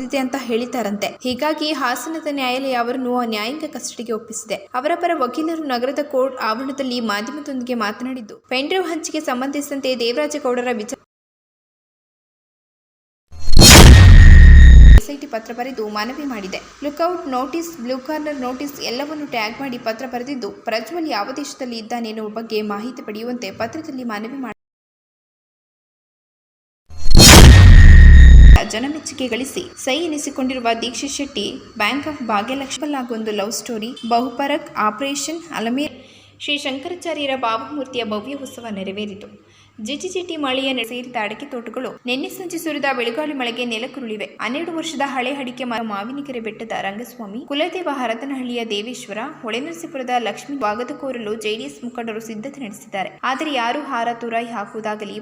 ಬಂದಿದೆ ಅಂತ ಹೇಳಿದ್ದಾರಂತೆ. ಹೀಗಾಗಿ ಹಾಸನದ ನ್ಯಾಯಾಲಯ ಅವರನ್ನು ನ್ಯಾಯಾಂಗ ಕಸ್ಟಡಿಗೆ ಒಪ್ಪಿಸಿದೆ. ಅವರ ಪರ ವಕೀಲರು ನಗರದ ಕೋರ್ಟ್ ಆವರಣದಲ್ಲಿ ಮಾಧ್ಯಮದೊಂದಿಗೆ ಮಾತನಾಡಿದ್ದು, ಪೆನ್ಡ್ರೈವ್ ಹಂಚಿಕೆ ಸಂಬಂಧಿಸಿದಂತೆ ದೇವರಾಜೇಗೌಡರ ಎಸ್ಐಟಿ ಪತ್ರ ಬರೆದು ಮನವಿ ಮಾಡಿದೆ. Lookout notice, blue corner notice ಎಲ್ಲವನ್ನು ಟ್ಯಾಗ್ ಮಾಡಿ ಪತ್ರ ಬರೆದಿದ್ದು, ಪ್ರಜ್ವಲ್ ಯಾವ ದೇಶದಲ್ಲಿ ಇದ್ದಾನೆನ್ನುವ ಬಗ್ಗೆ ಮಾಹಿತಿ ಪಡೆಯುವಂತೆ ಪತ್ರದಲ್ಲಿ ಮನವಿ ಮಾಡಿ ಜನಮೆಚ್ಚುಗೆ ಗಳಿಸಿ ಸೈ ಎನಿಸಿಕೊಂಡಿರುವ Dikshit Shetty bank of Bhagyalakshmi love story, Bahuparak, operation ಅಲಮೇರ್ ಶ್ರೀ ಶಂಕರಾಚಾರ್ಯರ ಭಾವಮೂರ್ತಿಯ ಭವ್ಯ ಉತ್ಸವ ನೆರವೇರಿತು. ಜಿಟಿಜಿಟಿ ಮಳೆಯ ಸೇರಿದ ಅಡಕೆ ತೋಟಗಳು ನಿನ್ನೆ ಸಂಜೆ ಸುರಿದ ಬೆಳಗಾವಿ ಮಳೆಗೆ ನೆಲಕ್ಕುರುಳಿವೆ. 12 ವರ್ಷದ ಹಳೆ ಅಡಿಕೆ ಮಾವಿನಕೆರೆ ಬೆಟ್ಟದ ರಂಗಸ್ವಾಮಿ, ಕುಲದೇವ ಹರದನಹಳ್ಳಿಯ ದೇವೇಶ್ವರ, ಹೊಳೆನರಸೀಪುರದ ಲಕ್ಷ್ಮೀ ಸ್ವಾಗತ ಕೋರಲು ಜೆಡಿಎಸ್ ಮುಖಂಡರು ಸಿದ್ಧತೆ ನಡೆಸಿದ್ದಾರೆ. ಆದರೆ ಯಾರೂ ಹಾರ ತುರಾಯಿ ಹಾಕುವುದಾಗಲಿ